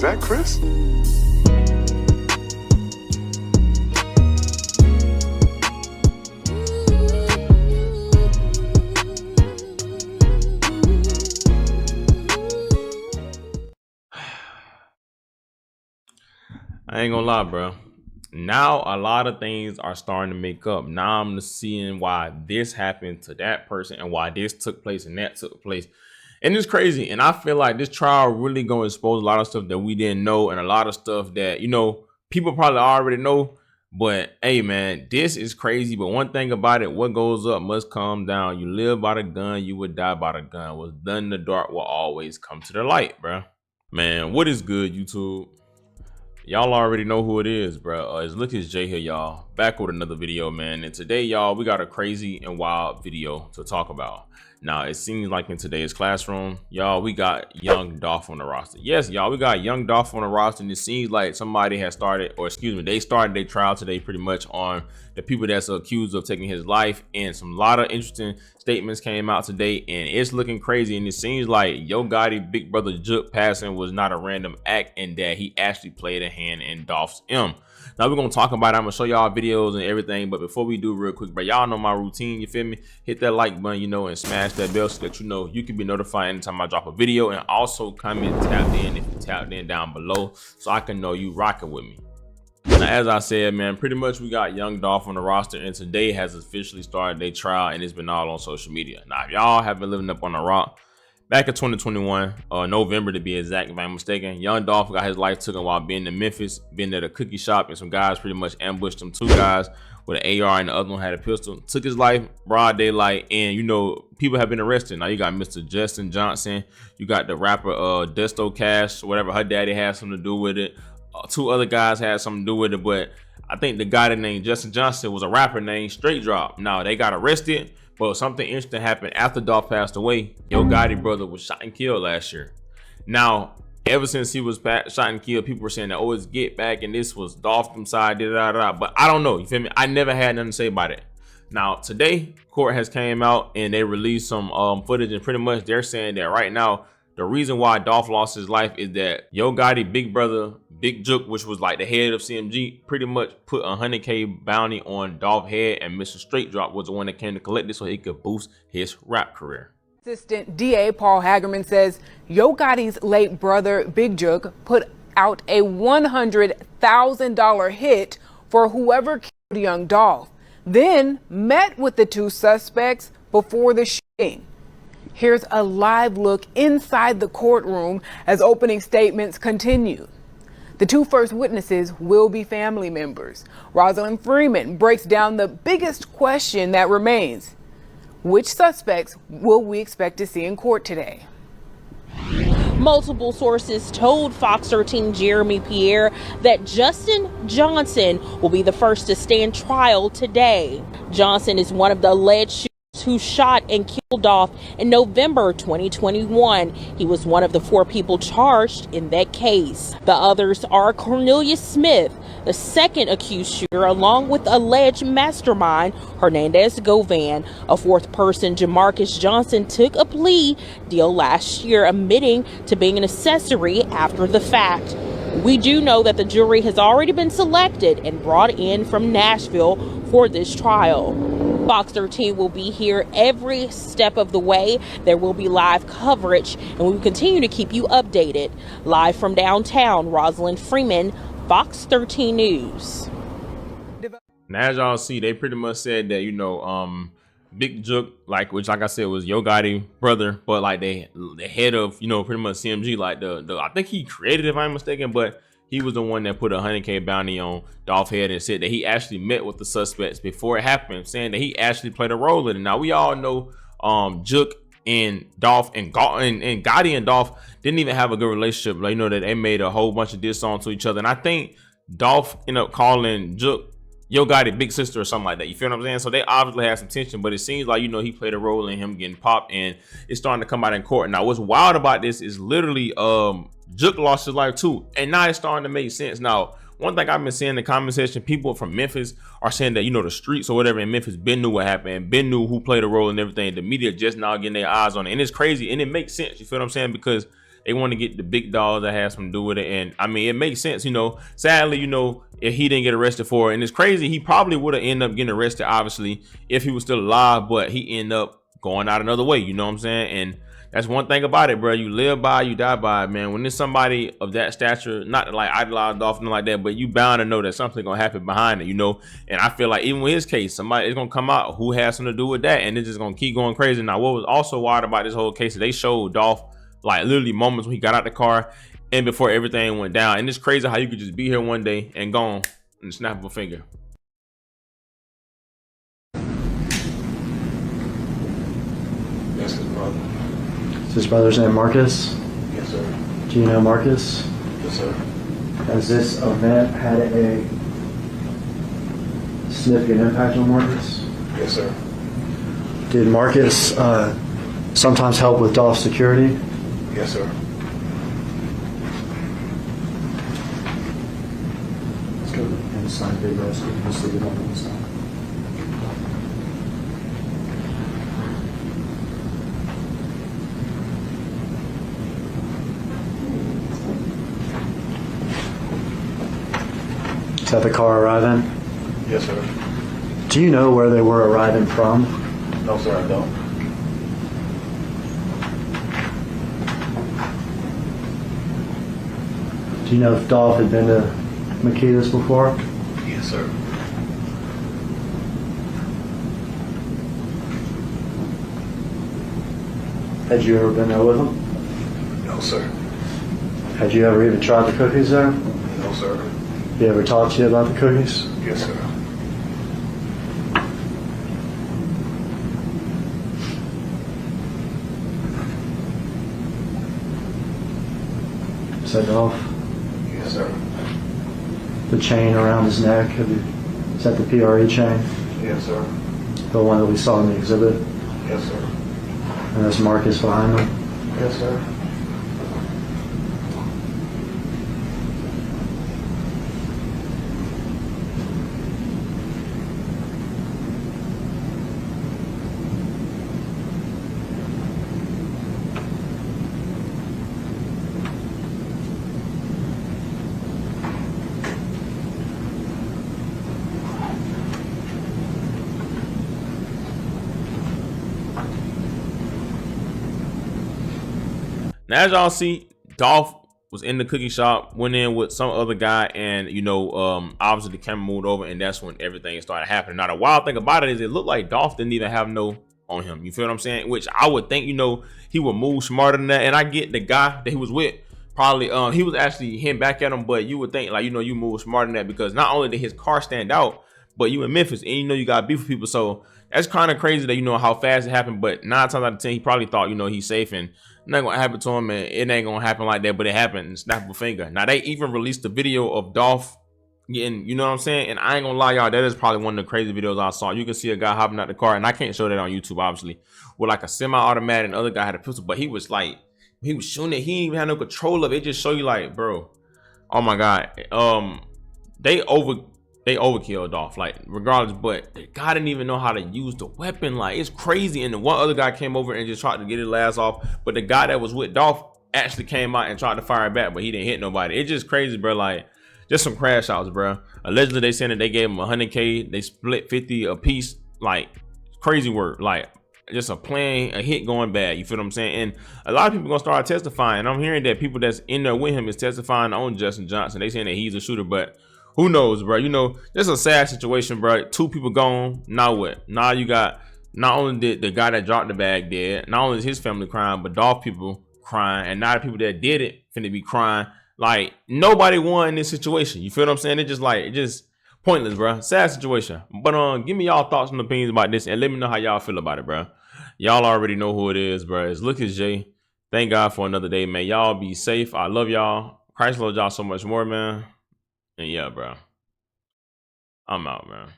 Is that Chris? I ain't gonna lie, bro. Now a lot of things are starting to make up. Now I'm seeing why this happened to that person and why this took place and that took place. And it's crazy. And I feel like this trial really gonna expose a lot of stuff that we didn't know and a lot of stuff that, you know, people probably already know. But hey, man, this is crazy. But one thing about it, what goes up must come down. You live by the gun, you would die by the gun. What's done in the dark will always come to the light, bro. Man, what is good, YouTube? Y'all already know who it is, bro. It's Look It's Jay here, y'all. Back with another video, man. And today, y'all, we got a crazy and wild video to talk about. Now, it seems like in today's classroom, y'all, we got young Dolph on the roster. Yes, y'all, we got young Dolph on the roster, and it seems like somebody has started, or excuse me, they started their trial today pretty much on the people that's accused of taking his life. And some lot of interesting statements came out today, and it's looking crazy. And it seems like Yo Gotti big brother Jook passing was not a random act, and that he actually played a hand in Dolph's M. Now we're gonna talk about it. I'm gonna show y'all videos and everything, but before we do, real quick, bro, y'all know my routine, you feel me? Hit that like button, you know, and smash that bell so that you know you can be notified anytime I drop a video, and also comment tapped in if you tapped in down below so I can know you rocking with me. Now, as I said, man, pretty much we got young Dolph on the roster, and today has officially started their trial, and it's been all on social media. Now, if y'all have been living up on the rock, back in 2021, November to be exact, if I'm mistaken, young Dolph got his life taken while being in Memphis, being at a cookie shop, and some guys pretty much ambushed him. Two guys with an AR and the other one had a pistol. Took his life, broad daylight, and you know, people have been arrested. Now you got Mr. Justin Johnson, you got the rapper Desto Cash, whatever her daddy has something to do with it. Two other guys had something to do with it, but I think the guy that named Justin Johnson was a rapper named Straight Drop. Now they got arrested, but something interesting happened after Dolph passed away. Yo Gotti brother was shot and killed last year. Now, ever since he was shot and killed, people were saying that, oh, it's get back, and this was Dolph from side, but I don't know, you feel me? I never had nothing to say about it. Now, today, court has came out and they released some footage, and pretty much they're saying that right now, the reason why Dolph lost his life is that Yo Gotti big brother, Big Jook, which was like the head of CMG, pretty much put a 100K bounty on Dolph head, and Mr. Straight Drop was the one that came to collect it so he could boost his rap career. Assistant DA Paul Hagerman says Yo Gotti's late brother, Big Jook, put out a $100,000 hit for whoever killed young Dolph, then met with the two suspects before the shooting. Here's a live look inside the courtroom as opening statements continue. The two first witnesses will be family members. Rosalind Freeman breaks down the biggest question that remains. Which suspects will we expect to see in court today? Multiple sources told Fox 13 Jeremy Pierre that Justin Johnson will be the first to stand trial today. Johnson is one of the alleged shooters who shot and killed Dolph in November 2021. He was one of the 4 people charged in that case. The others are Cornelius Smith, the second accused shooter, along with alleged mastermind Hernandez Govan. A 4th person, Jamarcus Johnson, took a plea deal last year, admitting to being an accessory after the fact. We do know that the jury has already been selected and brought in from Nashville for this trial. Fox 13 will be here every step of the way. There will be live coverage, and we will continue to keep you updated. Live from downtown, Rosalind Freeman, Fox 13 News. Now, as y'all see, they pretty much said that, you know, Big Jook, which I said was Yo Gotti brother, but like the head of, you know, pretty much CMG, like I think he created it, if I'm mistaken, but he was the one that put a 100K bounty on Dolph head and said that he actually met with the suspects before it happened, saying that he actually played a role in it. Now we all know Jook and Dolph and Gotti and Dolph didn't even have a good relationship. Like, you know, that they made a whole bunch of diss songs to each other, and I think Dolph ended up calling Jook Yo Gotti big sister or something like that. You feel what I'm saying? So they obviously had some tension, but it seems like, you know, he played a role in him getting popped, and it's starting to come out in court. Now, what's wild about this is literally Jook lost his life too, and now it's starting to make sense. Now, one thing I've been seeing in the comment section, people from Memphis are saying that, you know, the streets or whatever in Memphis been knew what happened, been knew who played a role and everything. The media just now getting their eyes on it, and it's crazy, and it makes sense. You feel what I'm saying? Because They want to get the big dogs that has something to do with it. And I mean, it makes sense, you know. Sadly, you know, if he didn't get arrested for it, and it's crazy, he probably would have ended up getting arrested, obviously, if he was still alive, but he ended up going out another way, you know what I'm saying? And that's one thing about it, bro. You live by, you die by it, man. When there's somebody of that stature, not to like idolize Dolph, nothing like that, but you bound to know that something gonna happen behind it, you know. And I feel like even with his case, somebody is gonna come out who has something to do with that, and it's just gonna keep going crazy. Now, what was also wild about this whole case is they showed Dolph like literally moments when he got out the car and before everything went down. And it's crazy how you could just be here one day and gone in the snap of a finger. That's his brother. Is his brother's name Marcus? Yes, sir. Do you know Marcus? Yes, sir. Has this event had a significant impact on Marcus? Yes, sir. Did Marcus sometimes help with Dolph's security? Yes, sir. Let's go inside Big Rest. Let's leave it on inside. Is that the car arriving? Yes, sir. Do you know where they were arriving from? No, sir, I don't. Do you know if Dolph had been to Makita's before? Yes, sir. Had you ever been there with him? No, sir. Had you ever even tried the cookies there? No, sir. He ever talked to you about the cookies? Yes, sir. Is that Dolph? Yes, sir. The chain around his neck, is that the PRE chain? Yes, sir. The one that we saw in the exhibit? Yes, sir. And there's Marcus behind him? Yes, sir. Now, as y'all see, Dolph was in the cookie shop, went in with some other guy, and you know, obviously the camera moved over, and that's when everything started happening. Now, the wild thing about it is it looked like Dolph didn't even have no on him. You feel what I'm saying? Which I would think, you know, he would move smarter than that. And I get the guy that he was with, probably he was actually hitting back at him, but you would think, like, you know, you move smarter than that, because not only did his car stand out, but you in Memphis, and you know you got beef with people. So that's kind of crazy that you know how fast it happened. But 9 times out of 10, he probably thought, you know, he's safe and not gonna happen to him, and it ain't gonna happen like that. But it happened in snap of a finger. Now they even released the video of Dolph getting, you know what I'm saying? And I ain't gonna lie, y'all, that is probably one of the crazy videos I saw. You can see a guy hopping out the car, and I can't show that on YouTube, obviously, with like a semi-automatic, and the other guy had a pistol, but he was like, he was shooting it. He didn't even have no control of it. It just show you like, bro, oh my god, they overkilled Dolph, like, regardless. But the guy didn't even know how to use the weapon. Like, it's crazy. And the one other guy came over and just tried to get his last off, but the guy that was with Dolph actually came out and tried to fire back, but he didn't hit nobody. It's just crazy, bro. Like, just some crash outs, bro. Allegedly they saying that they gave him 100K, they split 50 a piece. Like, crazy work. Like, just a hit going bad. You feel what I'm saying? And a lot of people gonna start testifying. I'm hearing that people that's in there with him is testifying on Justin Johnson. They saying that he's a shooter, but who knows, bro? You know, this is a sad situation, bro. 2 people gone. Now what? Now you got, not only did the guy that dropped the bag dead, not only is his family crying, but Dolph people crying, and now the people that did it finna be crying. Like, nobody won in this situation. You feel what I'm saying? It just pointless, bro. Sad situation. But give me y'all thoughts and opinions about this, and let me know how y'all feel about it, bro. Y'all already know who it is, bro. It's Lucas J. Thank God for another day, man. Y'all be safe. I love y'all. Christ loves y'all so much more, man. And yeah, bro, I'm out, man.